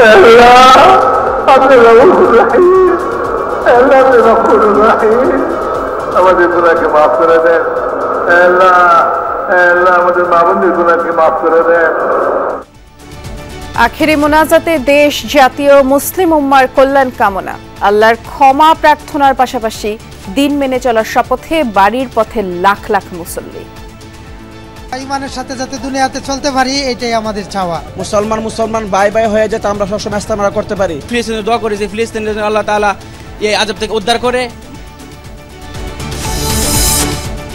আল্লাহ আপনি রহমতুর রহিম, আল্লাহ আপনি রহমতুর রহিম, আমাদের গুনাহকে মাফ করে দেন। আল্লাহ আল্লাহ আমাদের মা বোনদের গুনাহকে মাফ করে দেন। আখেরি মোনাজাতে দেশ, জাতীয় মুসলিম উম্মার কল্যাণ কামনা, আল্লাহর ক্ষমা প্রার্থনার পাশাপাশি দিন মেনে চলার শপথে বাড়ির পথে লাখ লাখ মুসল্লি। ইমানের সাথে যাতে দুনিয়াতে চলতে পারি, এটাই আমাদের চাওয়া। মুসলমান ভাই ভাই হয়ে যাতে আমরা সবসময় ইস্তেমা করতে পারি। ফিলিস্তিনে দোয়া করি যে ফিলিস্তিনে আল্লাহ তাআলা এই আযাব থেকে উদ্ধার করে।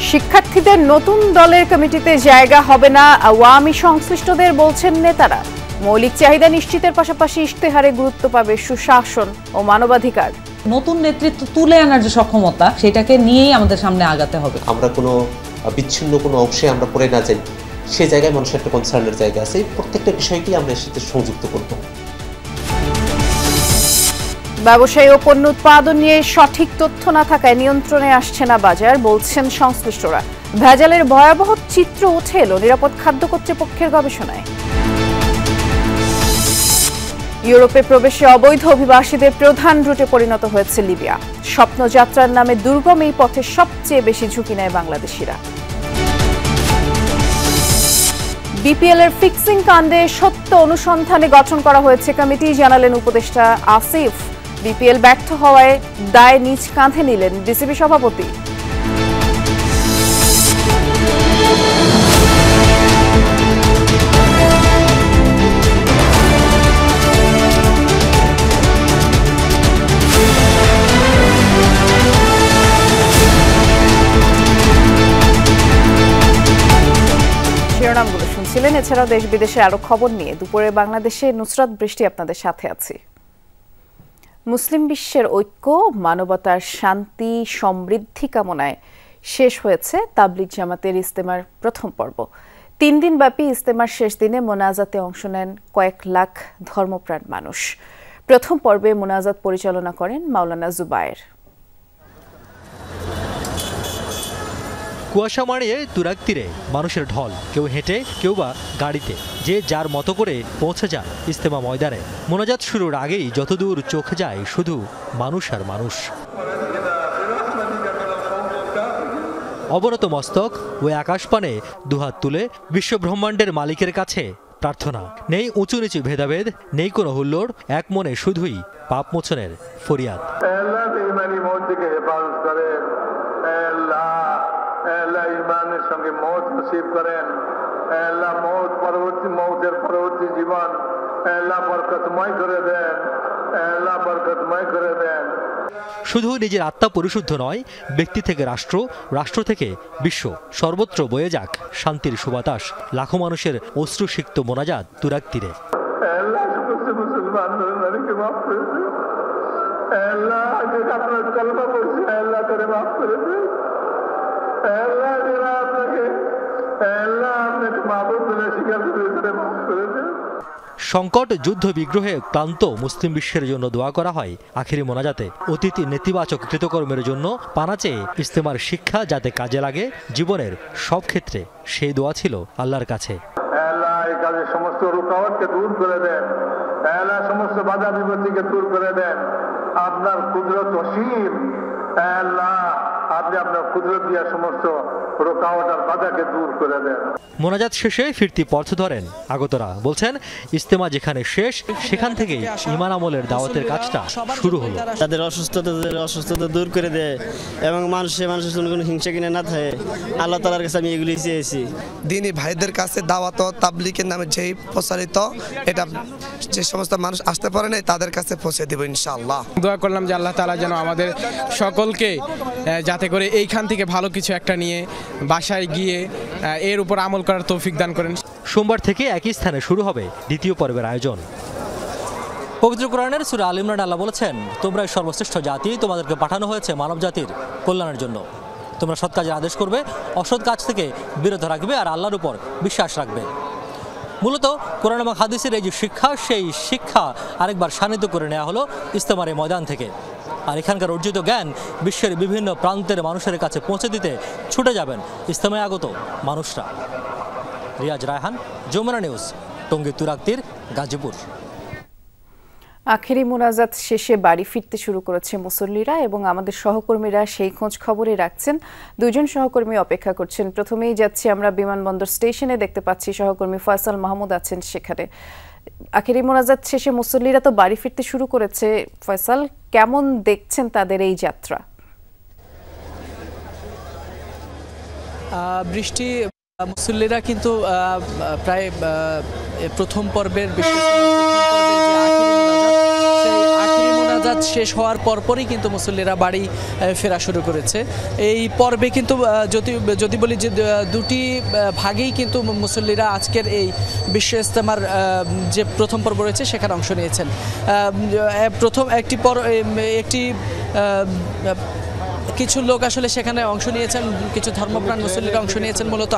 শিক্ষার্থীদের নতুন দলের কমিটিতে জায়গা হবে না আওয়ামী সংশ্লিষ্টদের, বলছেন নেতারা। মৌলিক চাহিদা নিশ্চিতের পাশাপাশি ইশতেহারে গুরুত্ব পাবে সুশাসন ও মানবাধিকার। নতুন নেতৃত্ব তুলে আনার যে সক্ষমতা, সেটাকে নিয়েই আমাদের সামনে আগাতে হবে। আমরা কোনো বিচ্ছিন্ন কোনো অংশে আমরা পড়ে না যাই, সে জায়গায় মানুষের একটা কনসার্নের জায়গা আছে। প্রত্যেকটা বিষয়কেই আমরা এর সাথে সংযুক্ত করব। ব্যবসায়ী ও পণ্য উৎপাদন নিয়ে সঠিক তথ্য না থাকায় নিয়ন্ত্রণে আসছে না বাজার, বলছেন সংশ্লিষ্টরা। ভেজালের ভয়াবহ চিত্র উঠে এলো নিরাপদ খাদ্য কর্তৃপক্ষের গবেষণায়। ইউরোপে প্রবেশে অবৈধ অভিবাসীদের প্রধান রুটে পরিণত হয়েছে লিবিয়া। স্বপ্নযাত্রার নামে দুর্গম এই পথে সবচেয়ে বেশি ঝুঁকি নেয় বাংলাদেশিরা। বিপিএল এর ফিক্সিং কাণ্ডে সত্য অনুসন্ধানে গঠন করা হয়েছে কমিটি, জানালেন উপদেষ্টা আসিফ। বিপিএল ব্যর্থ হওয়ায় দায় নিজ কাঁধে নিলেন বিসিবি সভাপতি। শিরোনামগুলো শুনছিলেন। এছাড়াও দেশ বিদেশে আরো খবর নিয়ে দুপুরে বাংলাদেশে নুসরাত বৃষ্টি আপনাদের সাথে আছি। মুসলিম বিশ্বের ঐক্য, মানবতার শান্তি সমৃদ্ধি কামনায় শেষ হয়েছে তাবলিগ জামাতের ইজতেমার প্রথম পর্ব। 3 দিনব্যাপী ইজতেমার শেষ দিনে মোনাজাতে অংশ নেন কয়েক লাখ ধর্মপ্রাণ মানুষ। প্রথম পর্বে মোনাজাত পরিচালনা করেন মাওলানা জুবায়ের। কুয়াশা মাড়িয়ে তুরাগ তীরে মানুষের ঢল, কেউ হেঁটে কেউ বা গাড়িতে, যে যার মতো করে পৌঁছে যায় ইজতেমা ময়দানে। মোনাজাত শুরুর আগেই যতদূর চোখ যায় শুধু মানুষ আর মানুষ। অবনত মস্তক ও আকাশপানে দুহাত তুলে বিশ্বব্রহ্মাণ্ডের মালিকের কাছে প্রার্থনা। নেই উঁচু নিচু ভেদাভেদ, নেই কোনো হুল্লোড়, এক মনে শুধুই পাপ মোচনের ফরিয়াদ। আল্লাহ ইমানের সঙ্গে মওত নসিব করেন। আল্লাহ মওতের পরবর্তী জীবন আল্লাহ বরকতময় করে দেন। আল্লাহ বরকতময় করে দেন। শুধু নিজের আত্মা পরিশুদ্ধ নয়, ব্যক্তি থেকে রাষ্ট্র, রাষ্ট্র থেকে বিশ্ব, সর্বত্র বয়ে যাক শান্তির সুবাতাস। লাখো মানুষের অশ্রুসিক্ত মোনাজাত তুরাগ তীরে। আল্লাহ সমস্ত মুসলমানকে মাফ করে দেন। আল্লাহ আপনার কলমা পড়ছে, আল্লাহ করে মাফ করে দেন। সংকট যুদ্ধ বিগ্রহে ক্লান্ত মুসলিম বিশ্বের জন্য দোয়া করা হয় আখেরি মোনাজাতে। অতীত নেতিবাচক কৃতকর্মের জন্য পানা চেয়ে ইজতেমার শিক্ষা যাতে কাজে লাগে জীবনের সব ক্ষেত্রে, সেই দোয়া ছিল আল্লাহর কাছে। আল্লাহ এই কাজে সমস্ত রুকাওয়াতকে দূর করে দেন। আল্লাহ সমস্ত বাধা বিপত্তিকে দূর করে দেন। আপনার কুদরত অসীম। আল্লাহ আপনি আপনার কুদরত দিয়া সমস্ত রুকাওয়াত আর বাধাকে দূর করে দেন। মোনাজাত শেষে ফিরতি পথ ধরেন আগতরা, বলছেন ইজতেমা যেখানে শেষ সেখান থেকেই ঈমান আমলের দাওয়াতের কাজটা শুরু হলো। তাদের অসুস্থতা দূর করে দেয় এবং মানুষের কোনো হিংসা কিনে না থাকে। আল্লাহ তাআলার কাছে আমি এগুলি চেয়েছি। দিনী ভাইদের কাছে দাওয়াত তাবলীগের নামে যেই প্রচারিত, এটা যে সমস্ত মানুষ আসতে পারে না তাদের কাছে পৌঁছে দেব ইনশাআল্লাহ। দোয়া করলাম যে আল্লাহ তাআলা যেন আমাদের সকলকে যাতে করে এইখান থেকে ভালো কিছু একটা নিয়ে বাসায় গিয়ে এর উপর আমল করার তৌফিক দান করেন। সোমবার থেকে একই স্থানে শুরু হবে দ্বিতীয় পর্বের আয়োজন। পবিত্র কোরআনের সূরা আল ইমরান আল্লাহ বলেছেন, তোমরাই সর্বশ্রেষ্ঠ জাতি, তোমাদেরকে পাঠানো হয়েছে মানব জাতির কল্যাণের জন্য। তোমরা সৎ কাজের আদেশ করবে, অসৎ কাজ থেকে বিরত রাখবে আর আল্লাহর উপর বিশ্বাস রাখবে। মূলত কোরআন এবং হাদিসের এই যে শিক্ষা, সেই শিক্ষা আরেকবার সান্নিধ্য করে নেওয়া হলো ইজতেমার এই ময়দান থেকে। আর এখানকার অর্জিত জ্ঞান বিশ্বের বিভিন্ন প্রান্তের মানুষের কাছে পৌঁছে দিতে ছুটে যাবেন ইজতেমায় আগত মানুষরা। রিয়াজ রায়হান, যমুনা নিউজ, টঙ্গী তুরাগ তীর, গাজীপুর। আখেরি মোনাজাত শেষে বাড়ি ফিরতে শুরু করেছে মুসল্লিরা এবং আমাদের সহকর্মীরা সেই খোঁজ খবরই রাখছেন। দুজন সহকর্মী অপেক্ষা করছেন। প্রথমেই যাচ্ছি আমরা বিমানবন্দর স্টেশনে, দেখতে পাচ্ছি সহকর্মী ফয়সাল মাহমুদ আছেন সেখানে। আখেরি মোনাজাত শেষে মুসল্লিরা তো বাড়ি ফিরতে শুরু করেছে। ফয়সাল, কেমন দেখছেন তাদের এই যাত্রা? বৃষ্টি, মুসল্লিরা কিন্তু প্রায় প্রথম পর্বের আখেরি মোনাজাত শেষ হওয়ার পরপরই কিন্তু মুসল্লিরা বাড়ি ফেরা শুরু করেছে। এই পর্বে কিন্তু যদি বলি যে দুটি ভাগেই কিন্তু মুসল্লিরা আজকের এই বিশ্ব ইজতেমার যে প্রথম পর্ব রয়েছে সেখানে অংশ নিয়েছেন। প্রথম একটি কিছু লোক আসলে সেখানে অংশ নিয়েছেন, কিছু ধর্মপ্রাণ মুসল্লিরা অংশ নিয়েছেন মূলত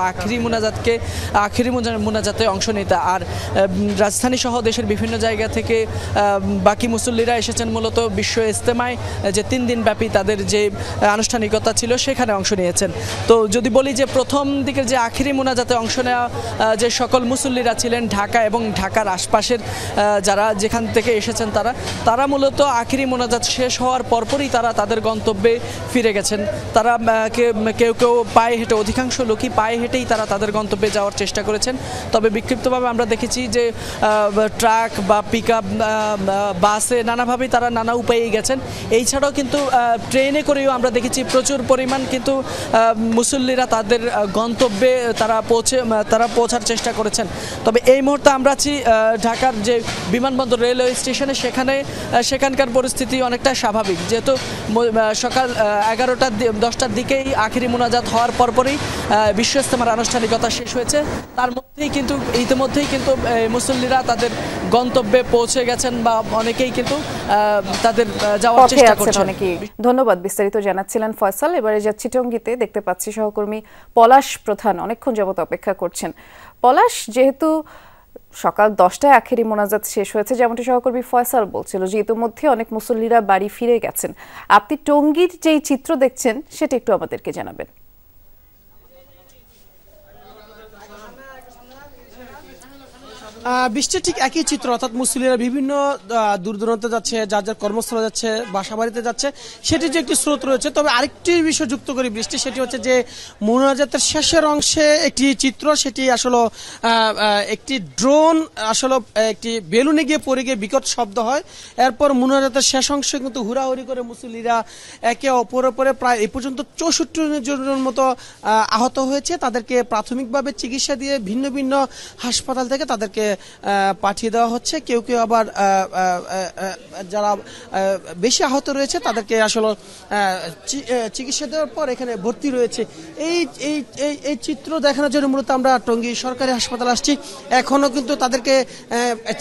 আখেরি মোনাজাতে অংশ নিতে। আর রাজধানী সহ দেশের বিভিন্ন জায়গা থেকে বাকি মুসল্লিরা এসেছেন মূলত বিশ্ব ইজতেমায় যে 3 দিন ব্যাপী তাদের যে আনুষ্ঠানিকতা ছিল সেখানে অংশ নিয়েছেন। তো যদি বলি যে প্রথম দিকের যে আখেরি মোনাজাতে অংশ নেওয়া যে সকল মুসল্লিরা ছিলেন ঢাকা এবং ঢাকার আশপাশের যারা যেখান থেকে এসেছেন তারা মূলত আখেরি মোনাজাত শেষ হওয়ার পরপরই তারা তাদের গন্তব্যে ফিরে গেছেন। তারা কেউ পায়ে হেঁটে, অধিকাংশ লোকই পায়ে হেঁটেই তারা তাদের গন্তব্যে যাওয়ার চেষ্টা করেছেন। তবে বিক্ষিপ্তভাবে আমরা দেখেছি যে ট্রাক বা পিকআপ, বাসে নানাভাবেই তারা নানা উপায়েই গেছেন। এই ছাড়াও কিন্তু ট্রেনে করেও আমরা দেখেছি প্রচুর পরিমাণ কিন্তু মুসল্লিরা তাদের গন্তব্যে তারা পৌঁছার চেষ্টা করেছেন। তবে এই মুহূর্তে আমরা আছি ঢাকার যে বিমানবন্দর রেলওয়ে স্টেশনে, সেখানকার পরিস্থিতি অনেকটা স্বাভাবিক, যেহেতু সকাল 11টা-10টার দিকেই আখেরি মোনাজাত হওয়ার পরপরই বিশ্ব ইজতেমার আনুষ্ঠানিকতা শেষ হয়েছে। তার মধ্যেই কিন্তু ইতিমধ্যেই কিন্তু মুসল্লিরা তাদের গন্তব্যে পৌঁছে গেছেন বা অনেকেই কিন্তু তাদের যাওয়ার চেষ্টা করছেন। ধন্যবাদ, বিস্তারিত জানাচ্ছিলেন ফয়সাল। এবারে যাচ্ছি টঙ্গীতে, দেখতে পাচ্ছি সহকর্মী পলাশ প্রধান অনেকক্ষণ যাবত অপেক্ষা করছেন। পলাশ, যেহেতু সকাল 10টায় আখেরি মোনাজাত শেষ হয়েছে, যেমনটি সহকর্মী ফয়সাল বলছিল যে ইতিমধ্যে অনেক মুসল্লিরা বাড়ি ফিরে গেছেন, আপনি টঙ্গীর যেই চিত্র দেখছেন সেটা একটু আমাদেরকে জানাবেন। বৃষ্টি ঠিক একই চিত্র, অর্থাৎ মুসল্লিরা বিভিন্ন দূর দূরান্তে যাচ্ছে, যার যার কর্মস্থলে যাচ্ছে, বাসা বাড়িতে যাচ্ছে, সেটি যে একটি স্রোত রয়েছে। তবে আরেকটি বিষয় যুক্ত করি বৃষ্টি, সেটি হচ্ছে যে মোনাজাতের শেষের অংশে একটি চিত্র, সেটি আসলে একটি ড্রোন আসলে একটি বেলুনে গিয়ে পড়ে গিয়ে বিকট শব্দ হয়। এরপর মোনাজাতের শেষ অংশে কিন্তু হুড়াহুড়ি করে মুসল্লিরা একে অপরের পরে প্রায় এই পর্যন্ত 64 জনের মতো আহত হয়েছে। তাদেরকে প্রাথমিকভাবে চিকিৎসা দিয়ে ভিন্ন ভিন্ন হাসপাতাল থেকে তাদেরকে পাঠিয়ে দেওয়া হচ্ছে। কেউ আবার যারা বেশি আহত রয়েছে তাদেরকে আসলে চিকিৎসা দেওয়ার পর এখানে ভর্তি রয়েছে। এই চিত্র দেখানোর জন্য মূলত আমরা টঙ্গী সরকারি হাসপাতালে আসছি। এখনো কিন্তু তাদেরকে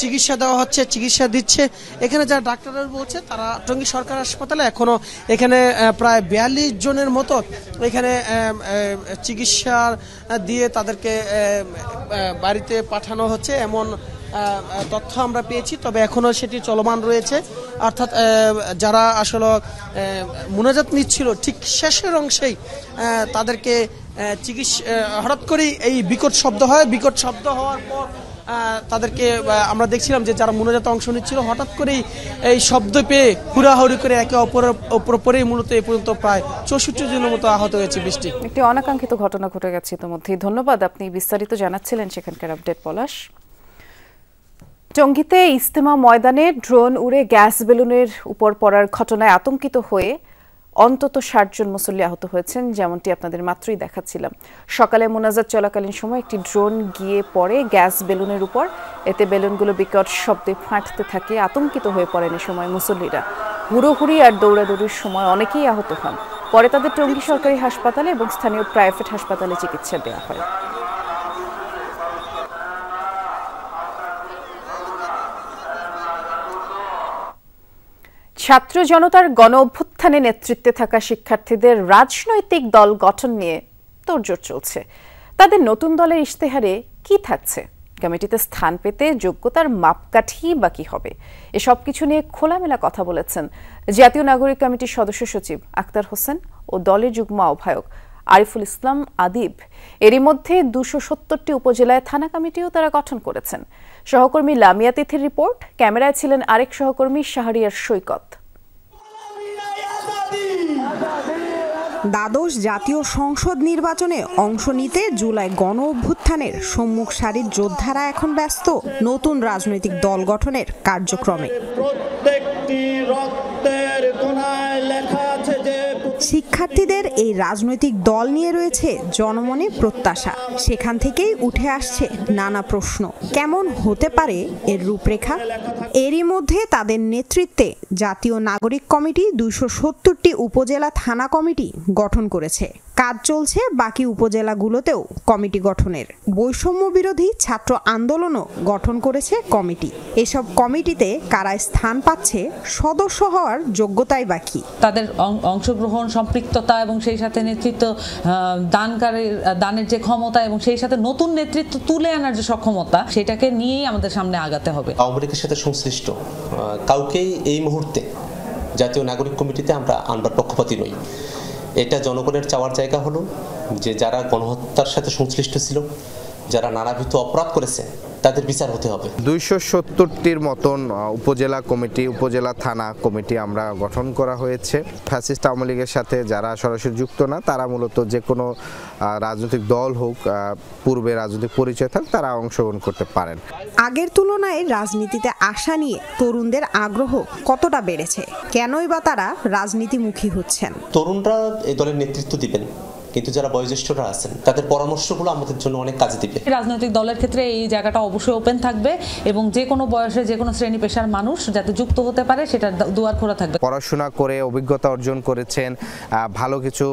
চিকিৎসা দেওয়া হচ্ছে, চিকিৎসা দিচ্ছে এখানে যারা ডাক্তাররা বলছে তারা টঙ্গী সরকারি হাসপাতালে এখনো এখানে প্রায় 42 জনের মতো এখানে চিকিৎসা দিয়ে তাদেরকে বাড়িতে পাঠানো হচ্ছে, এমন তথ্য আমরা পেয়েছি। তবে এখনো সেটি চলমান রয়েছে, অর্থাৎ যারা আসলে মোনাজাত নিচ্ছিল ঠিক শেষের অংশেই তাদেরকে চিকিৎসা হঠাৎ করেই এই বিকট শব্দ হয়। বিকট শব্দ হওয়ার পর তাদেরকে আমরা দেখছিলাম যে যারা মোনাজাতে অংশ নিচ্ছিল হঠাৎ করেই এই শব্দ পেয়ে হুড়াহুড়ি করে একে অপরেই মূলত এই পর্যন্ত প্রায় 64 জনের মতো আহত হয়েছে। বৃষ্টি, একটি অনাকাঙ্ক্ষিত ঘটনা ঘটে গেছে ইতিমধ্যেই। ধন্যবাদ, আপনি বিস্তারিত জানাচ্ছিলেন সেখানকার আপডেট পলাশ। টঙ্গীতে ইজতেমা ময়দানে ড্রোন উড়ে গ্যাস বেলুনের উপর পড়ার ঘটনায় আতঙ্কিত হয়ে অন্তত 60 জন মুসল্লি আহত হয়েছেন, যেমনটি আপনাদের মাত্রই দেখাচ্ছিলাম। সকালে মোনাজাত চলাকালীন সময় একটি ড্রোন গিয়ে পড়ে গ্যাস বেলুনের উপর, এতে বেলুনগুলো বিকট শব্দে ফাটতে থাকে। আতঙ্কিত হয়ে পড়েন এ সময় মুসল্লিরা। হুড়োহুড়ি আর দৌড়াদৌড়ির সময় অনেকেই আহত হন। পরে তাদের টঙ্গী সরকারি হাসপাতালে এবং স্থানীয় প্রাইভেট হাসপাতালে চিকিৎসা দেওয়া হয়। ছাত্র জনতার গণ অভ্যুত্থানে নেতৃত্বে থাকা শিক্ষার্থীদের রাজনৈতিক দল গঠন নিয়ে তোড়জোড় চলছে। তাদের নতুন দলের ইশতেহারে কি থাকছে, কমিটিতে স্থান পেতে যোগ্যতার মাপকাঠি বা কি হবে, এসব কিছু নিয়ে খোলামেলা কথা বলেছেন জাতীয় নাগরিক কমিটির সদস্য সচিব আক্তার হোসেন ও দলের যুগ্ম আহ্বায়ক আরিফুল ইসলাম আদিব। এরই মধ্যে 270টি উপজেলায় থানা কমিটিও তারা গঠন করেছেন। সহকর্মী লামিয়া তিথির রিপোর্ট, ক্যামেরায় ছিলেন আরেক সহকর্মী শাহরিয়ার সৈকত। দ্বাদশ জাতীয় সংসদ নির্বাচনে অংশ নিতে জুলাই গণ অভ্যুত্থানের সম্মুখ সারির যোদ্ধারা এখন ব্যস্ত নতুন রাজনৈতিক দল গঠনের কার্যক্রমে। শিক্ষার্থীদের এই রাজনৈতিক দল নিয়ে রয়েছে জনমনে প্রত্যাশা। সেখান থেকেই উঠে আসছে নানা প্রশ্ন। কেমন হতে পারে এর রূপরেখা? এরই মধ্যে তাদের নেতৃত্বে জাতীয় নাগরিক কমিটি 270টি উপজেলা থানা কমিটি গঠন করেছে। কাজ চলছে বাকি উপজেলাগুলোতেও কমিটি গঠনের। বৈষম্য বিরোধী ছাত্র আন্দোলনও গঠন করেছে কমিটি। এসব কমিটিতে কারা স্থান পাচ্ছে সদস্য হওয়ার যোগ্যতাই বাকি। তাদের অংশগ্রহণ, সম্পৃক্ততা এবং সেই সাথে নেতৃত্ব দানের যে ক্ষমতা এবং সেই সাথে নতুন নেতৃত্ব তুলে আনার যে সক্ষমতা, সেটাকে নিয়েই আমাদের সামনে আগাতে হবে। আওয়ামী লীগের সাথে সংশ্লিষ্ট কাউকেই এই মুহূর্তে জাতীয় নাগরিক কমিটিতে আমরা আনবার পক্ষপাতী নই। এটা জনগণের চাওয়ার জায়গা হলো যে যারা গণহত্যার সাথে সংশ্লিষ্ট ছিল, যারা নানাবিধ অপরাধ করেছে, তাদের বিচার হতে হবে। 270টির মতন উপজেলা কমিটি, উপজেলা থানা কমিটি আমরা গঠন করা হয়েছে। ফ্যাসিস্ট আওয়ামী লীগের সাথে যারা সরাসরি যুক্ত না, তারা মূলত যে কোনো রাজনৈতিক দল হোক, পূর্বে রাজনৈতিক পরিচয় থাক, তারা অংশগ্রহণ করতে পারেন। আগের তুলনায় রাজনীতিতে আসা নিয়ে তরুণদের আগ্রহ কতটা বেড়েছে? কেনই বা তারা রাজনীতিমুখী হচ্ছেন? তরুণরা এই দলের নেতৃত্ব দিবেন, কিন্তু যারা বয়োজ্যেষ্ঠরা আছেন তাদের পরামর্শগুলো আমাদের জন্য অনেক কাজে দিবে। রাজনৈতিক দলের ক্ষেত্রে এই জায়গাটা অবশ্যই ওপেন থাকবে এবং যে কোনো বয়সে যে কোনো শ্রেণী পেশার মানুষ যাতে যুক্ত হতে পারে সেটা দুয়ার খোলা থাকবে। পড়াশোনা করে অভিজ্ঞতা অর্জন করেছেন, ভালো কিছু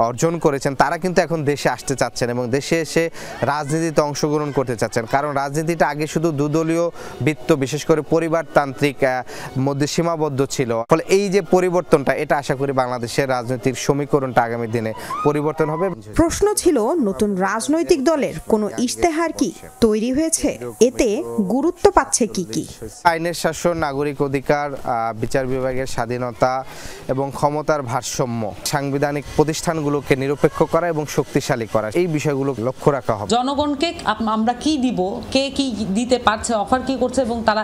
অর্জন করেছেন, তারা কিন্তু এখন দেশে আসতে চাচ্ছেন এবং দেশে এসে রাজনীতিতে অংশগ্রহণ করতে চাচ্ছেন। কারণ রাজনীতিটা আগে শুধু দুদলীয় বৃত্ত, বিশেষ করে পরিবারতান্ত্রিক মধ্যে সীমাবদ্ধ ছিল। ফলে এই যে পরিবর্তনটা, এটা আশা করি বাংলাদেশের রাজনৈতিক সমীকরণটা আগামী দিনে পরিবর্তন হবে। প্রশ্ন ছিল, নতুন রাজনৈতিক দলের কোনো ইশতেহার কি তৈরি হয়েছে? এতে গুরুত্ব পাচ্ছে কি কি? আইনের শাসন, নাগরিক অধিকার, বিচার বিভাগের স্বাধীনতা এবং ক্ষমতার ভারসাম্য, সাংবিধানিক প্রতিষ্ঠানগুলোকে নিরপেক্ষ করা এবং শক্তিশালী করা, এই বিষয়গুলো লক্ষ্য রাখা হবে। জনগণকে আমরা কি দিব, কে কি দিতে পারছে, অফার কি করছে এবং তারা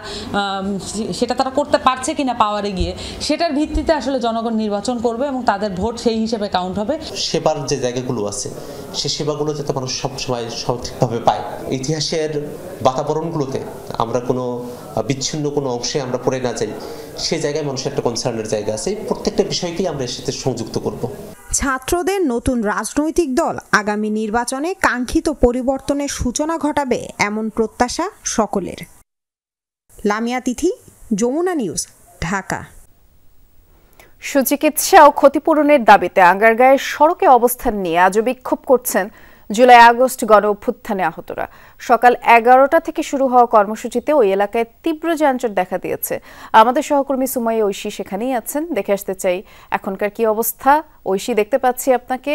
সেটা তারা করতে পারছে কিনা পাওয়ারে গিয়ে, সেটার ভিত্তিতে আসলে জনগণ নির্বাচন করবে এবং তাদের ভোট সেই হিসেবে কাউন্ট হবে। সেবার যে জায়গাগুলো আছে, সে সেবাগুলো যাতে মানুষ সবসময় সঠিকভাবে পায়। ইতিহাসের বাতাবরণগুলোতে আমরা কোনো বিচ্ছিন্ন কোনো অংশে আমরা পড়ে না যাই, সেই জায়গায় মানুষের একটা কনসার্নের জায়গা আছে। প্রত্যেকটা বিষয়কেই আমরা এর সাথে সংযুক্ত করব। ছাত্রদের নতুন রাজনৈতিক দল আগামী নির্বাচনে কাঙ্ক্ষিত পরিবর্তনের সূচনা ঘটাবে এমন প্রত্যাশা সকলের। লামিয়া তিথি, যমুনা নিউজ, ঢাকা। সুচিকিৎসা ও ক্ষতিপূরণের দাবিতে আঙ্গারগাঁয়ের সড়কে অবস্থান নিয়ে আজও বিক্ষোভ করছেন জুলাই আগস্ট গণ অভ্যুত্থানে আহতরা। সকাল 11টা থেকে শুরু হওয়া কর্মসূচিতে ওই এলাকায় তীব্র যানজট দেখা দিয়েছে। আমাদের সহকর্মী সুমাইয়া ঐশী সেখানেই আছেন, দেখে আসতে চাই এখনকার কি অবস্থা। ঐশী, দেখতে পাচ্ছি আপনাকে।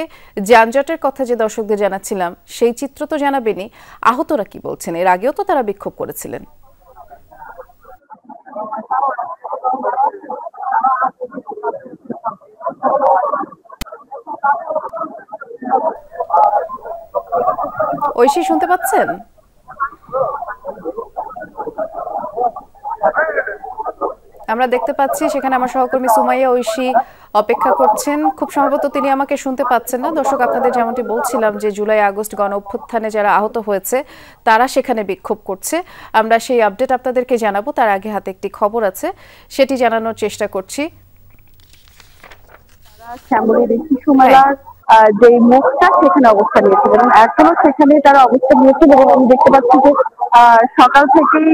যানজটের কথা যে দর্শকদের জানাচ্ছিলাম, সেই চিত্র তো জানাবেনি। আহতরা কি বলছেন? এর আগেও তো তারা বিক্ষোভ করেছিলেন। ঐশী, শুনতে পাচ্ছেন? আমরা দেখতে পাচ্ছি সেখানে আমার সহকর্মী সুমাইয়া ঐশী অপেক্ষা করছেন। খুব সম্ভবত তিনি আমাকে শুনতে পাচ্ছেন না। দর্শক, আপনাদের যেমনটি বলছিলাম যে জুলাই আগস্ট গণ অভ্যুত্থানে যারা আহত হয়েছে তারা সেখানে বিক্ষোভ করছে। আমরা সেই আপডেট আপনাদেরকে জানাবো। তার আগে হাতে একটি খবর আছে, সেটি জানানোর চেষ্টা করছি। শ্যামলীর শিশু মেলার যে মুখটা, সেখানে অবস্থান নিয়েছিল এবং এখনো সেখানে তারা অবস্থান নিয়েছেন এবং আমি দেখতে পাচ্ছি যে সকাল থেকেই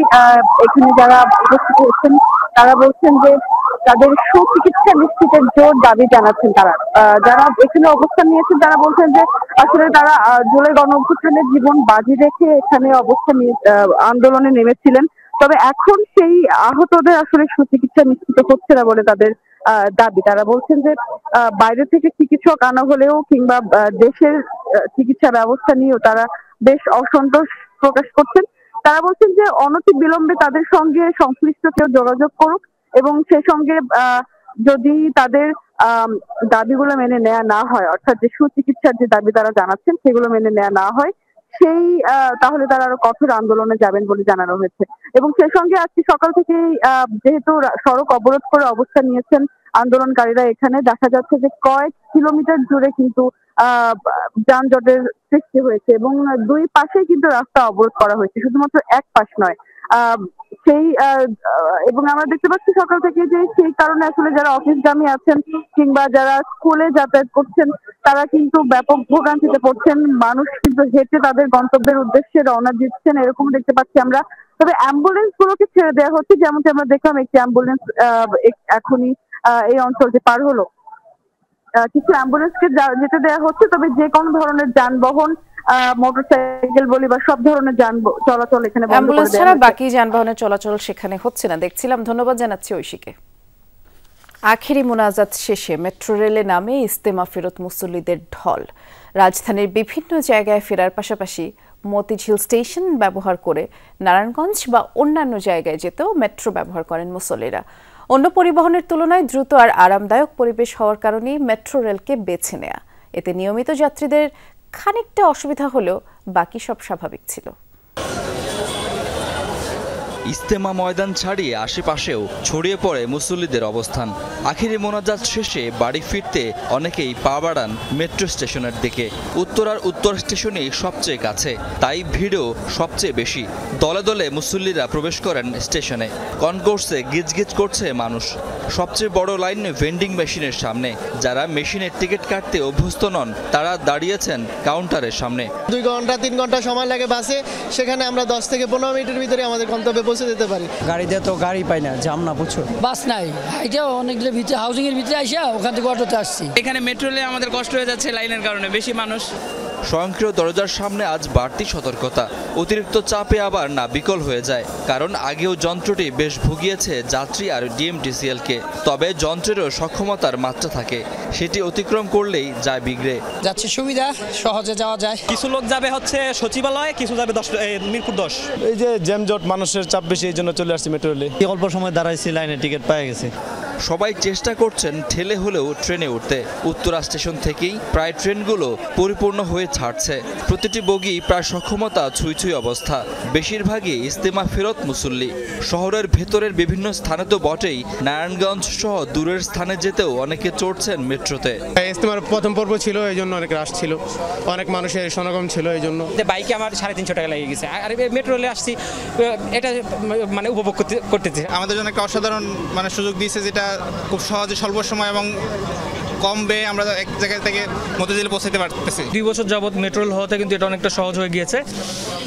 এখানে যারা উপস্থিত হয়েছেন তারা বলছেন যে তাদের সুচিকিৎসা নিশ্চিতের জোর দাবি জানাচ্ছেন। তারা যারা এখানে অবস্থান নিয়েছেন তারা বলছেন যে আসলে তারা জুলাই গণ অভ্যুত্থানের জীবন বাজি রেখে এখানে অবস্থান আন্দোলনে নেমেছিলেন। তবে এখন সেই আহতদের আসলে সুচিকিৎসা নিশ্চিত হচ্ছে না বলে তাদের দাবি। তারা বলছেন যে বাইরে থেকে চিকিৎসক আনা হলেও কিংবা দেশের চিকিৎসা ব্যবস্থা নিয়েও তারা বেশ অসন্তোষ প্রকাশ করছেন। তারা বলছেন যে অনতি বিলম্বে তাদের সঙ্গে সংশ্লিষ্ট কেউ যোগাযোগ করুক এবং সেই সঙ্গে যদি তাদের দাবিগুলো মেনে নেওয়া না হয়, অর্থাৎ যে সুচিকিৎসার যে দাবি তারা জানাচ্ছেন সেগুলো মেনে নেওয়া না হয়, তাহলে তারা আরো কঠোর আন্দোলনে যাবেন বলে জানানো হয়েছে। এবং সেই সঙ্গে আজকে সকাল থেকেই যেহেতু সড়ক অবরোধ করে অবস্থান নিয়েছেন আন্দোলনকারীরা, এখানে দেখা যাচ্ছে যে কয়েক কিলোমিটার জুড়ে কিন্তু যানজটের সৃষ্টি হয়েছে এবং দুই পাশে কিন্তু রাস্তা অবরোধ করা হয়েছে, শুধুমাত্র এক পাশ নয়। এবং আমরা দেখতে পাচ্ছি সকাল থেকে যে সেই কারণে আসলে যারা অফিসগামী আছেন কিংবা যারা স্কুলে যাতায়াত করছেন তারা কিন্তু ব্যাপক ভোগান্তিতে পড়ছেন। মানুষ কিন্তু হেঁটে তাদের গন্তব্যের উদ্দেশ্যে রওনা দিচ্ছেন, এরকম দেখতে পাচ্ছি আমরা। তবে অ্যাম্বুলেন্স গুলোকে ছেড়ে দেওয়া হচ্ছে, যেমনটি আমরা দেখলাম একটি অ্যাম্বুলেন্স এখনই এই অঞ্চলটি পার হলো। কিছু অ্যাম্বুলেন্সকে যেতে দেওয়া হচ্ছে, তবে যে কোনো ধরনের যানবাহন, মোটরসাইকেল বলি বা সব ধরনের চলাচল এখানে বন্ধ করে দেওয়া হয়েছে। অ্যাম্বুলেন্স ছাড়া বাকি যানবাহনের চলাচল সেখানে হচ্ছে না, দেখছিলাম। ধন্যবাদ জানাচ্ছি ঐশীকে। আখেরি মোনাজাত শেষে মেট্রো রেলে নামে ইজতেমা ফেরত মুসল্লিদের ঢল। রাজধানীর বিভিন্ন জায়গায় ফেরার পাশাপাশি মতিঝিল স্টেশন ব্যবহার করে নারায়ণগঞ্জ বা অন্যান্য জায়গায় যেতেও মেট্রো ব্যবহার করেন মুসল্লিরা। অন্য পরিবহনের তুলনায় দ্রুত আর আরামদায়ক পরিবেশ হওয়ার কারণেই মেট্রো রেলকে বেছে নেয়া। এতে নিয়মিত যাত্রীদের খানিকটা অসুবিধা হলেও বাকি সব স্বাভাবিক ছিল। ইজতেমা ময়দান ছাড়িয়ে আশেপাশেও ছড়িয়ে পড়ে মুসল্লিদের অবস্থান। আখিরি মোনাজাত শেষে বাড়ি ফিরতে অনেকেই পা বাড়ান মেট্রো স্টেশনের দিকে। উত্তরার উত্তর স্টেশনেই সবচেয়ে কাছে, তাই ভিড়ও সবচেয়ে বেশি। দলে দলে মুসল্লিরা প্রবেশ করেন স্টেশনে। কনকোর্সে গিজগিজ করছে মানুষ। সবচেয়ে বড় লাইন ভেন্ডিং মেশিনের সামনে। যারা মেশিনের টিকিট কাটতে অভ্যস্ত নন তারা দাঁড়িয়েছেন কাউন্টারের সামনে। 2 ঘন্টা 3 ঘন্টা সময় লাগে বাসে, সেখানে আমরা 10 থেকে 15 মিনিটের ভিতরে আমাদের গন্তব্যে পৌঁছে যেতে পারি। গাড়িতে তো গাড়ি পাই না, জাম না প্রচুর, বাস নাই। এটা অনেকগুলো ভিতরে হাউজিং এর ভিতরে আইসা ওখান থেকে অটোতে আসছি। এখানে মেট্রো রেলে আমাদের কষ্ট হয়ে যাচ্ছে লাইনের কারণে, বেশি মানুষ। স্বয়ংক্রিয় দরজার সামনে আজ বাড়তি সতর্কতা। অতিরিক্ত চাপে আবার না বিকল হয়ে যায়, কারণ আগেও যন্ত্রটি বেশ ভুগিয়েছে যাত্রী আর ডিএমটিসিএলকে। তবে যন্ত্রেরও সক্ষমতার মাত্রা থাকে, সেটি অতিক্রম করলেই যায় বিগড়ে। যাচ্ছে সুবিধা, সহজে যাওয়া যায়। কিছু লোক যাবে হচ্ছে সচিবালয়, কিছু যাবে মিরপুর 10। এই যে জ্যামজট, মানুষের চাপ বেশি, এই জন্য চলে আসছি মেট্রো রেলে। অল্প সময় দাঁড়াইছি, লাইনে টিকিট পেয়ে গেছে। সবাই চেষ্টা করছেন ঠেলে হলেও ট্রেনে উঠতে। উত্তরা স্টেশন থেকেই প্রায় ট্রেনগুলো পরিপূর্ণ হয়ে ছাড়ছে। প্রতিটি বগি প্রায় সক্ষমতা ছুঁই ছুঁই অবস্থা। বেশিরভাগই ইজতেমা ফেরত মুসল্লি। শহরের ভেতরের বিভিন্ন স্থানে তো বটেই, নারায়ণগঞ্জ সহ দূরের স্থানে যেতেও অনেকে চড়ছেন মেট্রোতে। ইজতেমার প্রথম পর্ব ছিল, এই জন্য অনেক রাশ ছিল, অনেক মানুষের সমাগম ছিল, এই জন্য। বাইকে আমার 350 টাকা লেগে গেছে, আর মেট্রো রেলে আসছি, এটা মানে উপভোগ করতেছে। আমাদের জন্য একটা অসাধারণ সুযোগ দিয়েছে, যেটা খুব সহজে স্বল্প সময় এবং কম ব্যয়ে আমরা এক জায়গা থেকে মতিঝিলে পৌঁছাতে পারতেছি। 2 বছর যাবৎ মেট্রো রেল হওয়াতে কিন্তু এটা অনেকটা সহজ হয়ে গিয়েছে।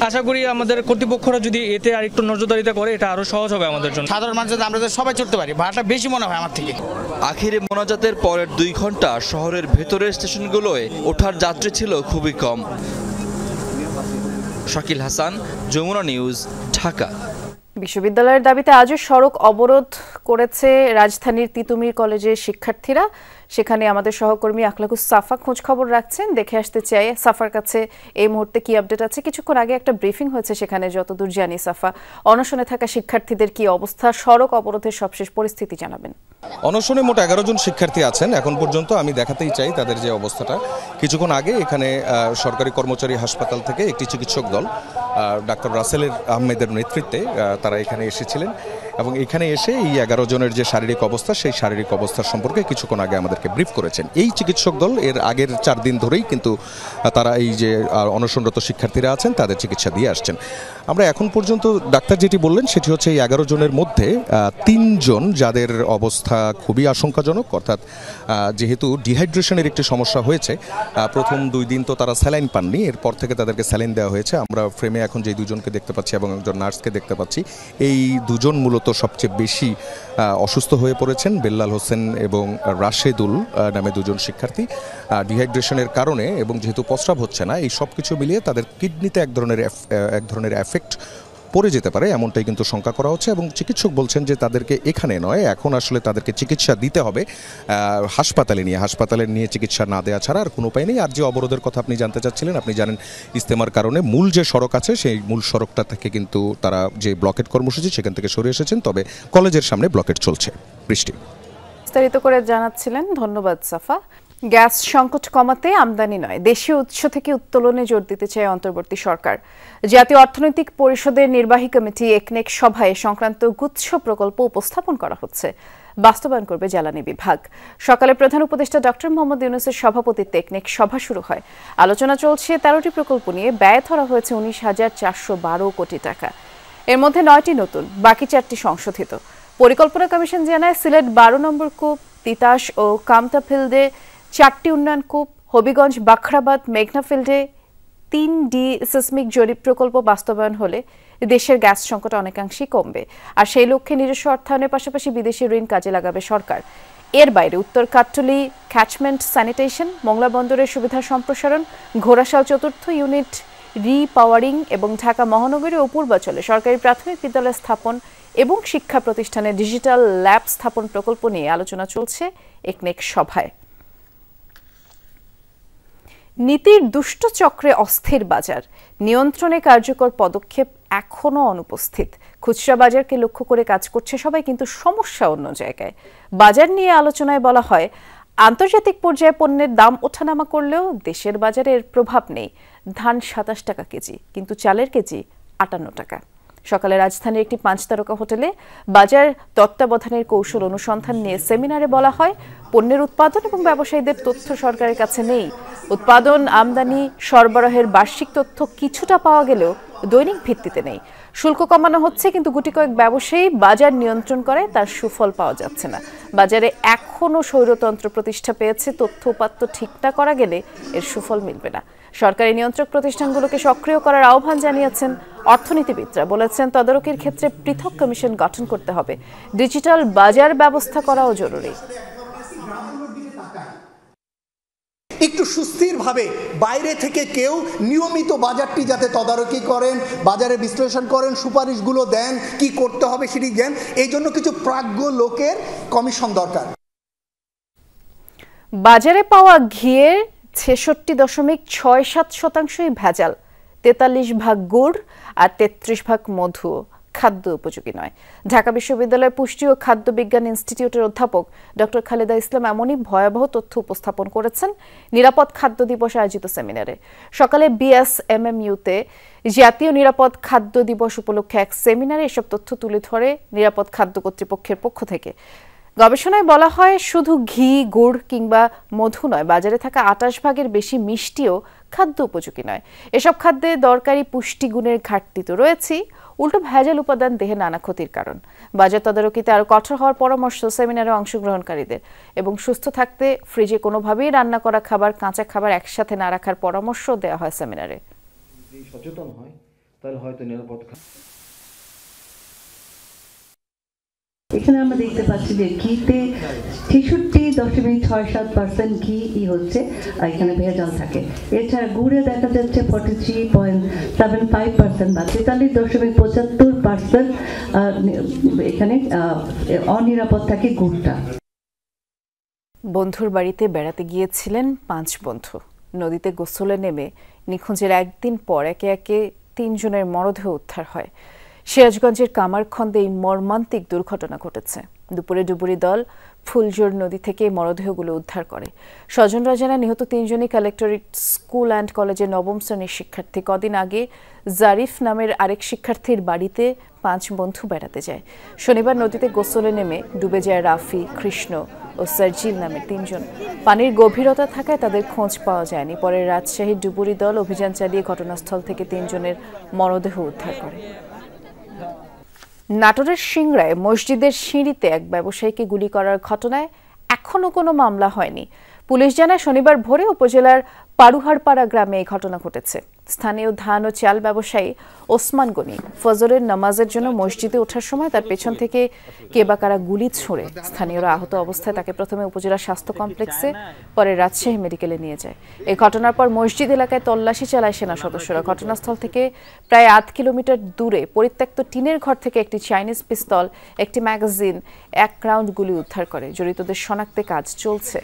আশা করি আমাদের কর্তৃপক্ষরা যদি এতে আর একটু নজরদারিতা করে, এটা আরো সহজ হবে আমাদের জন্য। সাধারণ মানুষ আমরা সবাই চড়তে পারি, ভাড়াটা বেশি মনে হয় আমার থেকে। আখিরে মোনাজাতের পরের 2 ঘন্টা শহরের ভেতরের স্টেশনগুলোয় ওঠার যাত্রী ছিল খুবই কম। শাকিল হাসান, যমুনা নিউজ, ঢাকা। বিশ্ববিদ্যালয়ের দাবিতে আজও সড়ক অবরোধ করেছে রাজধানীর তিতুমির কলেজের শিক্ষার্থীরা। সেখানে আমাদের সহকর্মী আখলাকুস সাফা খোঁজ খবর রাখছেন, দেখে আসতে চাই সাফার কাছে এই মুহূর্তে কি আপডেট আছে। কিছুক্ষণ আগে একটা ব্রিফিং হয়েছে সেখানে, যতদূর জানি সাফা, অনশনে থাকা শিক্ষার্থীদের কি অবস্থা, সড়ক অবরোধের সবশেষ পরিস্থিতি জানাবেন। অনশনে মোট 11 জন শিক্ষার্থী আছেন এখন পর্যন্ত। আমি দেখাতেই চাই তাদের যে অবস্থাটা। কিছুক্ষণ আগে এখানে সরকারি কর্মচারী হাসপাতাল থেকে একটি চিকিৎসক দল ডাক্তার রাসেল আহমেদের নেতৃত্বে তারা এখানে এসেছিলেন এবং এখানে এসে এই 11 জনের যে শারীরিক অবস্থা, সেই শারীরিক অবস্থার সম্পর্কে কিছুক্ষণ আগে আমাদেরকে ব্রিফ করেছেন। এই চিকিৎসক দল এর আগের 4 দিন ধরেই কিন্তু তারা এই যে অনশনরত শিক্ষার্থীরা আছেন তাদের চিকিৎসা দিয়ে আসছেন। আমরা এখন পর্যন্ত ডাক্তার যেটি বললেন সেটি হচ্ছে এই 11 জনের মধ্যে 3 জন যাদের অবস্থা খুবই আশঙ্কাজনক, অর্থাৎ যেহেতু ডিহাইড্রেশনের একটি সমস্যা হয়েছে। প্রথম 2 দিন তো তারা স্যালাইন পাননি, এরপর থেকে তাদেরকে স্যালাইন দেওয়া হয়েছে। আমরা ফ্রেমে এখন যে 2 জনকে দেখতে পাচ্ছি এবং একজন নার্সকে দেখতে পাচ্ছি, এই 2 জন মূলত সবচেয়ে বেশি অসুস্থ হয়ে পড়েছেন। বেল্লাল হোসেন এবং রাশেদুল নামে 2 জন শিক্ষার্থী ডিহাইড্রেশনের কারণে এবং যেহেতু প্রস্রাব হচ্ছে না, এই সব কিছু মিলিয়ে তাদের কিডনিতে এক ধরনের এফেক্ট পড়ে যেতে পারে, এমনটাই কিন্তু শঙ্কা করা হচ্ছে। এবং চিকিৎসক বলছেন যে তাদেরকে এখানে নয়, এখন আসলে তাদেরকে চিকিৎসা দিতে হবে হাসপাতালে নিয়ে চিকিৎসা না দেওয়া ছাড়া আর কোনো উপায় নেই। আর যে অবরোধের কথা আপনি জানতে চাচ্ছিলেন, আপনি জানেন ইজতেমার কারণে মূল যে সড়ক আছে সেই মূল সড়কটা থেকে কিন্তু তারা যে ব্লকেট কর্মসূচি সেখান থেকে সরে এসেছেন, তবে কলেজের সামনে ব্লকেট চলছে। বৃষ্টি। বিস্তারিত করে জানাচ্ছিলেন, ধন্যবাদ সাফা। গ্যাস সংকট কমাতে আমদানি নয়, দেশীয় উৎস থেকে উত্তোলনে জোর দিতে চায় অন্তর্বর্তী সরকার। জাতীয় অর্থনৈতিক পরিষদের নির্বাহী কমিটি একনেক সভায় সংক্রান্ত গুচ্ছ প্রকল্প উপস্থাপন করা হচ্ছে, বাস্তবায়ন করবে জ্বালানি বিভাগ। সকালে প্রধান উপদেষ্টা ডক্টর মোহাম্মদ ইউনূসের সভাপতিত্বে একনেক সভা শুরু হয়। আলোচনা চলছে 13টি প্রকল্প নিয়ে, ব্যয় ধরা হয়েছে 19,412 কোটি টাকা। এর মধ্যে 9টি নতুন, বাকি 4টি সংশোধিত। পরিকল্পনা কমিশন জানায় সিলেট 12 নম্বর কূপ, তিতাস ও কামতা ফিল্ডে 4টি উন্নয়ন কূপ, হবিগঞ্জ, বাখরাবাদ, মেঘনা ফিল্ডে 3D সিসমিক জরিপ প্রকল্প বাস্তবায়ন হলে দেশের গ্যাস সংকট অনেকাংশেই কমবে। আর সেই লক্ষ্যে নিজস্ব অর্থায়নের পাশাপাশি বিদেশি ঋণ কাজে লাগাবে সরকার। এর বাইরে উত্তর কাট্টলি ক্যাচমেন্ট স্যানিটেশন, মোংলা বন্দরের সুবিধা সম্প্রসারণ, ঘোড়াশাল 4র্থ ইউনিট রিপাওয়ারিং এবং ঢাকা মহানগরীর পূর্বাঞ্চলে সরকারি প্রাথমিক বিদ্যালয় স্থাপন এবং শিক্ষা প্রতিষ্ঠানে ডিজিটাল ল্যাব স্থাপন প্রকল্প নিয়ে আলোচনা চলছে একনেক সভায়। নীতির দুষ্ট চক্রে অস্থির বাজার, নিয়ন্ত্রণে কার্যকর পদক্ষেপ এখনো অনুপস্থিত। খুচরা বাজারকে লক্ষ্য করে কাজ করছে সবাই, কিন্তু সমস্যা অন্য জায়গায়। বাজার নিয়ে আলোচনায় বলা হয়, আন্তর্জাতিক পর্যায়ে পণ্যের দাম ওঠানামা করলেও দেশের বাজারে এর প্রভাব নেই। ধান 27 টাকা কেজি, কিন্তু চালের কেজি 58 টাকা। সকালে রাজধানীর একটি 5 তারকা হোটেলে বাজার তত্ত্বাবধানের কৌশল অনুসন্ধান নিয়ে সেমিনারে বলা হয়, পণ্যের উৎপাদন এবং ব্যবসায়ীদের তথ্য সরকারের কাছে নেই। উৎপাদন, আমদানি, সরবরাহের বার্ষিক তথ্য কিছুটা পাওয়া গেলেও দৈনিক ভিত্তিতে নেই। শুল্ক কমানো হচ্ছে, কিন্তু গুটি কয়েক ব্যবসায়ী বাজার নিয়ন্ত্রণ করে, তার সুফল পাওয়া যাচ্ছে না। বাজারে এখনো স্বৈরতন্ত্র প্রতিষ্ঠা পেয়েছে, তথ্য উপাত্ত ঠিক না করা গেলে এর সুফল মিলবে না। সরকারি নিয়ন্ত্রক প্রতিষ্ঠানগুলোকে সক্রিয় করার আহ্বান জানিয়েছেন অর্থনীতিবিদরা। বলেছেন, তদারকির ক্ষেত্রে পৃথক কমিশন গঠন করতে হবে। ডিজিটাল বাজার ব্যবস্থা করাও জরুরি। একটু সুস্থিরভাবে বাইরে থেকে কেউ নিয়মিত বাজারটি যাতে তদারকি করেন, বাজারে বিশ্লেষণ করেন, সুপারিশগুলো দেন, কি করতে হবে সেটি দেন, এই জন্য কিছু প্রাজ্ঞ লোকের কমিশন দরকার। বাজারে পাওয়া ঘিয়ের 66.67% ভেজাল, 43% গুড় আর 33% মধু খাদ্য উপযোগী নয়। ঢাকা বিশ্ববিদ্যালয়ের পুষ্টি ও খাদ্য বিজ্ঞান ইনস্টিটিউটের অধ্যাপক ডক্টর খালেদা ইসলাম এমনই ভয়াবহ তথ্য উপস্থাপন করেছেন নিরাপদ খাদ্য দিবস আয়োজিত সেমিনারে। সকালে বিএসএমএমইউতে জাতীয় নিরাপদ খাদ্য দিবস উপলক্ষে এক সেমিনারে এসব তথ্য তুলে ধরে নিরাপদ খাদ্য কর্তৃপক্ষের পক্ষ থেকে। গবেষণায় বলা হয়, শুধু ঘি, গুড় কিংবা মধু নয়, বাজারে থাকা 28%-এর বেশি মিষ্টিও খাদ্য উপযোগী নয়। এসব খাদ্যে দরকারি পুষ্টিগুণের ঘাটতি তো রয়েছেই, উল্টো ভেজাল উপাদান দেহে নানা ক্ষতির কারণ। বাজার তদারকিতে আরও কঠোর হওয়ার পরামর্শ সেমিনারে অংশগ্রহণকারীদের। এবং সুস্থ থাকতে ফ্রিজে কোনোভাবেই রান্না করা খাবার, কাঁচা খাবার একসাথে না রাখার পরামর্শ দেওয়া হয় সেমিনারে। সচেতন হয় তাহলে হয়তো নিরাপদ। এখানে আমরা দেখতে পাচ্ছি যে ঘিতে 66.67% ঘি হচ্ছে এখানে ভেজাল থাকে। এছাড়া গুড়ে দেখা যাচ্ছে 43.75% বা 43.75% এখানে অনিরাপদ থাকে গুড়টা। বন্ধুর বাড়িতে বেড়াতে গিয়েছিলেন 5 বন্ধু। নদীতে গোসলে নেমে নিখোঁজের একদিন পর একে একে 3 জনের মরদেহ উদ্ধার হয়। সিরাজগঞ্জের কামারখন্দে এই মর্মান্তিক দুর্ঘটনা ঘটেছে। দুপুরে ডুবুরি দল ফুলজোর নদী থেকে মরদেহগুলো উদ্ধার করে। স্বজনরা জানায়, নিহত 3 জনই কালেক্টরেট স্কুল অ্যান্ড কলেজের 9ম শ্রেণীর শিক্ষার্থী। কদিন আগে জারিফ নামের আরেক শিক্ষার্থীর বাড়িতে 5 বন্ধু বেড়াতে যায়। শনিবার নদীতে গোসলে নেমে ডুবে যায় রাফি, কৃষ্ণ ও সার্জিল নামের 3 জন। পানির গভীরতা থাকায় তাদের খোঁজ পাওয়া যায়নি। পরে রাজশাহীর ডুবুরি দল অভিযান চালিয়ে ঘটনাস্থল থেকে 3 জনের মরদেহ উদ্ধার করে। নাটোরের সিংড়ায় মসজিদের সিঁড়িতে এক ব্যবসায়ীকে গুলি করার ঘটনায় এখনো কোনো মামলা হয়নি। পুলিশ জানায়, শনিবার ভোরে উপজেলার পারুহারপাড়া গ্রামে এই ঘটনা ঘটেছে। স্থানীয় ধান ও চাল ব্যবসায়ী ওসমান গনি ফজরের নামাজের জন্য মসজিদে ওঠার সময় তার পেছন থেকে কে বা কারা গুলি ছুঁড়ে। স্থানীয়রা আহত অবস্থায় তাকে প্রথমে উপজেলা স্বাস্থ্য কমপ্লেক্সে, পরে রাজশাহী মেডিকেলে নিয়ে যায়। এই ঘটনার পর মসজিদ এলাকায় তল্লাশি চালায় সেনা সদস্যরা। ঘটনাস্থল থেকে প্রায় 8 কিলোমিটার দূরে পরিত্যক্ত টিনের ঘর থেকে একটি চাইনিজ পিস্তল, একটি ম্যাগাজিন, 1 রাউন্ড গুলি উদ্ধার করে। জড়িতদের শনাক্তে কাজ চলছে।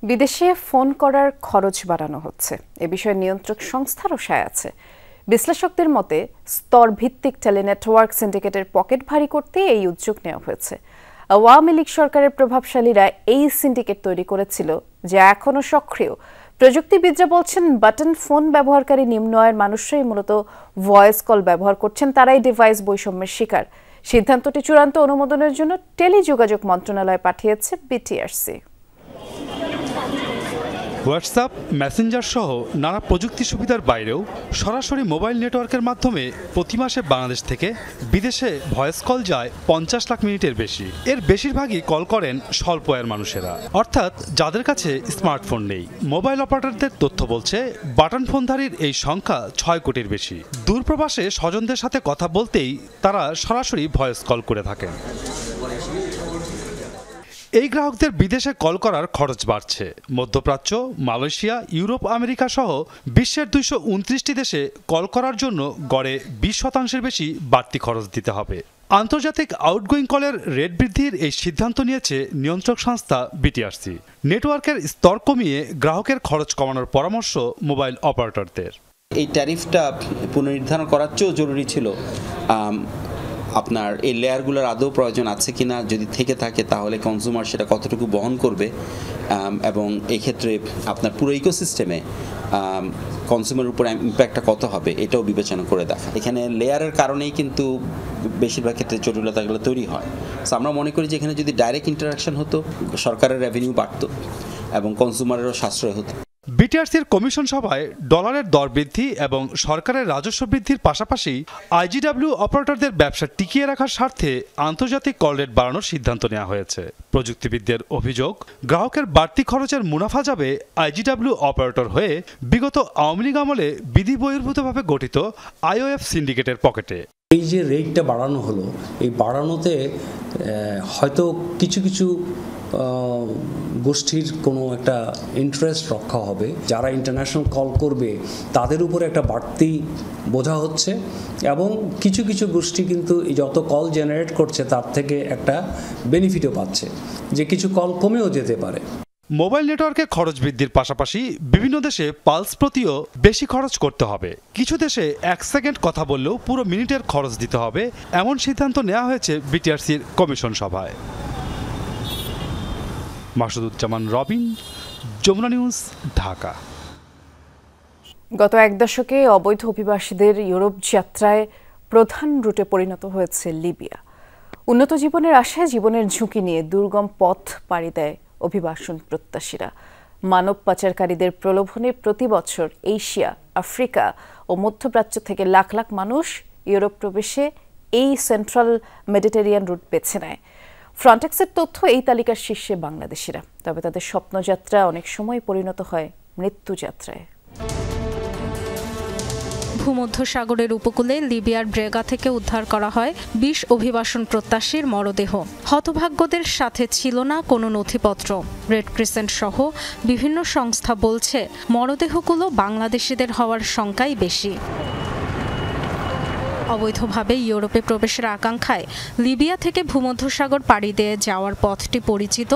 বিদেশে ফোন করার খরচ বাড়ানো হচ্ছে, এ বিষয়ে নিয়ন্ত্রক সংস্থারও সায় আছে। বিশ্লেষকদের মতে স্তরভিত্তিক টেলিনেটওয়ার্ক সিন্ডিকেটের পকেট ভারী করতে এই উদ্যোগ নেওয়া হয়েছে। আওয়ামী লীগ সরকারের প্রভাবশালীরা এই সিন্ডিকেট তৈরি করেছিল, যা এখনও সক্রিয়। প্রযুক্তিবিদরা বলছেন, বাটন ফোন ব্যবহারকারী নিম্ন আয়ের মানুষরাই মূলত ভয়েস কল ব্যবহার করছেন, তারাই ডিভাইস বৈষম্যের শিকার। সিদ্ধান্তটি চূড়ান্ত অনুমোদনের জন্য টেলিযোগাযোগ মন্ত্রণালয়ে পাঠিয়েছে বিটিআরসি। হোয়াটসঅ্যাপ, মেসেঞ্জার সহ নানা প্রযুক্তি সুবিধার বাইরেও সরাসরি মোবাইল নেটওয়ার্কের মাধ্যমে প্রতি মাসে বাংলাদেশ থেকে বিদেশে ভয়েস কল যায় 50 লাখ মিনিটের বেশি। এর বেশিরভাগই কল করেন স্বল্প আয়ের মানুষেরা, অর্থাৎ যাদের কাছে স্মার্টফোন নেই। মোবাইল অপারেটরদের তথ্য বলছে, বাটন ফোনধারীর এই সংখ্যা 6 কোটির বেশি। দূরপ্রবাসে স্বজনদের সাথে কথা বলতেই তারা সরাসরি ভয়েস কল করে থাকেন। এই গ্রাহকদের বিদেশে কল করার খরচ বাড়ছে। মধ্যপ্রাচ্য, মালয়েশিয়া, ইউরোপ, আমেরিকা সহ বিশ্বের 229টি দেশে কল করার জন্য গড়ে 20% বেশি বাড়তি খরচ দিতে হবে। আন্তর্জাতিক আউটগোয়িং কলের রেট বৃদ্ধির এই সিদ্ধান্ত নিয়েছে নিয়ন্ত্রক সংস্থা বিটিআরসি। নেটওয়ার্কের স্তর কমিয়ে গ্রাহকের খরচ কমানোর পরামর্শ মোবাইল অপারেটরদের। এই ট্যারিফটা পুনর্নির্ধারণ করার চেয়েও জরুরি ছিল আপনার এই লেয়ারগুলোর আদৌ প্রয়োজন আছে কিনা, যদি থেকে থাকে তাহলে কনজিউমার সেটা কতটুকু বহন করবে, এবং এই ক্ষেত্রে আপনার পুরো ইকোসিস্টেমে কনজিউমারের উপর ইম্প্যাক্টটা কত হবে এটাও বিবেচনা করে দেখা। এখানে লেয়ারের কারণেই কিন্তু বেশিরভাগ ক্ষেত্রে জটিলতাগুলো তৈরি হয়। সো আমরা মনে করি যে এখানে যদি ডাইরেক্ট ইন্টারাকশন হতো, সরকারের রেভিনিউ বাড়তো এবং কনজিউমারেরও সাশ্রয় হতো। বিটিআরসির কমিশন সভায় ডলারের দর বৃদ্ধি এবং সরকারের রাজস্ব বৃদ্ধির পাশাপাশি আইজিডব্লিউ অপারেটরদের ব্যবসা টিকিয়ে রাখার স্বার্থে আন্তর্জাতিক কল রেট বাড়ানোর সিদ্ধান্ত নেওয়া হয়েছে। প্রযুক্তিবিদদের অভিযোগ, গ্রাহকের বাড়তি খরচের মুনাফা যাবে আইজিডব্লিউ অপারেটর হয়ে বিগত আওয়ামী লীগ আমলে বিধি বহির্ভূতভাবে গঠিত আইওএফ সিন্ডিকেটের পকেটে। এই যে রেটটা বাড়ানো হলো, এই বাড়ানোতে হয়তো কিছু কিছু গোষ্ঠীর কোনো একটা ইন্টারেস্ট রক্ষা হবে। যারা ইন্টারন্যাশনাল কল করবে তাদের উপরে একটা বাড়তি বোঝা হচ্ছে, এবং কিছু কিছু গোষ্ঠী কিন্তু যত কল জেনারেট করছে তার থেকে একটা বেনিফিটও পাচ্ছে, যে কিছু কল কমেও যেতে পারে। মোবাইল নেটওয়ার্কে খরচ বৃদ্ধির পাশাপাশি বিভিন্ন দেশে পালস প্রতিও বেশি খরচ করতে হবে। কিছু দেশে 1 সেকেন্ড কথা বললেও পুরো মিনিটের খরচ দিতে হবে, এমন সিদ্ধান্ত নেওয়া হয়েছে বিটিআরসির কমিশন সভায়। মাসুদুজ্জামান রবিন, যমুনা নিউজ, ঢাকা। গত এক দশকে অবৈধ অভিবাসীদের ইউরোপ যাত্রায় প্রধান রুটে পরিণত হয়েছে লিবিয়া। উন্নত জীবনের আশায় জীবনের ঝুঁকি নিয়ে দুর্গম পথ পাড়ি দেয় অভিবাসন প্রত্যাশীরা। মানব পাচারকারীদের প্রলোভনে প্রতি বছর এশিয়া, আফ্রিকা ও মধ্যপ্রাচ্য থেকে লাখ লাখ মানুষ ইউরোপ প্রবেশে এই সেন্ট্রাল মেডিটেরিয়ান রুট বেছে নেয়। ফ্রন্টেক্সের তথ্য, এই তালিকার শীর্ষে বাংলাদেশিরা। তবে তাদের স্বপ্নযাত্রা অনেক সময় পরিণত হয় মৃত্যুযাত্রায়। ভূমধ্যসাগরের উপকূলে লিবিয়ার ব্রেগা থেকে উদ্ধার করা হয় 20 অভিবাসন প্রত্যাশীর মরদেহ। হতভাগ্যদের সাথে ছিল না কোনো নথিপত্র। রেড ক্রিসেন্ট সহ বিভিন্ন সংস্থা বলছে, মরদেহগুলো বাংলাদেশিদের হওয়ার সংখ্যাই বেশি। অবৈধভাবে ইউরোপে প্রবেশের আকাঙ্ক্ষায় লিবিয়া থেকে ভূমধ্যসাগর পাড়ি দিয়ে যাওয়ার পথটি পরিচিত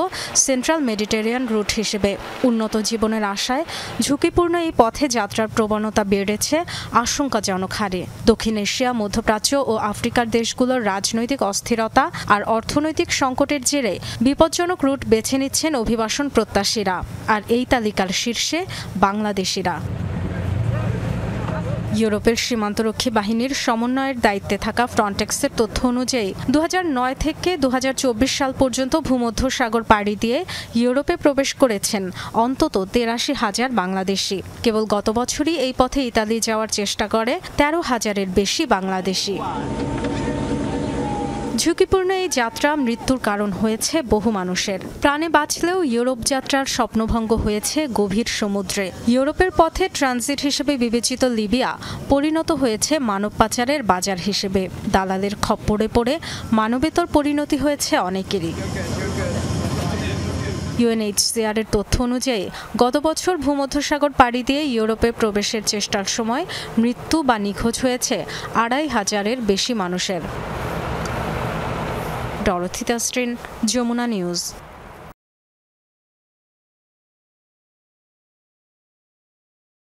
সেন্ট্রাল মেডিটেরিয়ান রুট হিসেবে। উন্নত জীবনের আশায় ঝুঁকিপূর্ণ এই পথে যাত্রার প্রবণতা বেড়েছে আশঙ্কাজনক হারে। দক্ষিণ এশিয়া, মধ্যপ্রাচ্য ও আফ্রিকার দেশগুলোর রাজনৈতিক অস্থিরতা আর অর্থনৈতিক সংকটের জেরে বিপজ্জনক রুট বেছে নিচ্ছেন অভিবাসন প্রত্যাশীরা। আর এই তালিকার শীর্ষে বাংলাদেশিরা। ইউরোপের সীমান্তরক্ষী বাহিনীর সমন্বয়ের দায়িত্বে থাকা ফ্রন্টেক্সের তথ্য অনুযায়ী 2009 থেকে 2024 সাল পর্যন্ত ভূমধ্যসাগর পাড়ি দিয়ে ইউরোপে প্রবেশ করেছেন অন্তত 83,000 বাংলাদেশি। কেবল গত বছরই এই পথে ইতালি যাওয়ার চেষ্টা করে 13,000-এর বেশি বাংলাদেশি। ঝুঁকিপূর্ণ এই যাত্রা মৃত্যুর কারণ হয়েছে বহু মানুষের। প্রাণে বাঁচলেও ইউরোপ যাত্রার স্বপ্নভঙ্গ হয়েছে গভীর সমুদ্রে। ইউরোপের পথে ট্রানজিট হিসেবে বিবেচিত লিবিয়া পরিণত হয়েছে মানব পাচারের বাজার হিসেবে। দালালের খপ্পরে পড়ে মানবেতর পরিণতি হয়েছে অনেকেরই। ইউএনএইচসিআর-এর তথ্য অনুযায়ী গত বছর ভূমধ্যসাগর পাড়ি দিয়ে ইউরোপে প্রবেশের চেষ্টার সময় মৃত্যু বা নিখোঁজ হয়েছে 2,500-এর বেশি মানুষের। Dorothy Tasrin, Jamuna news.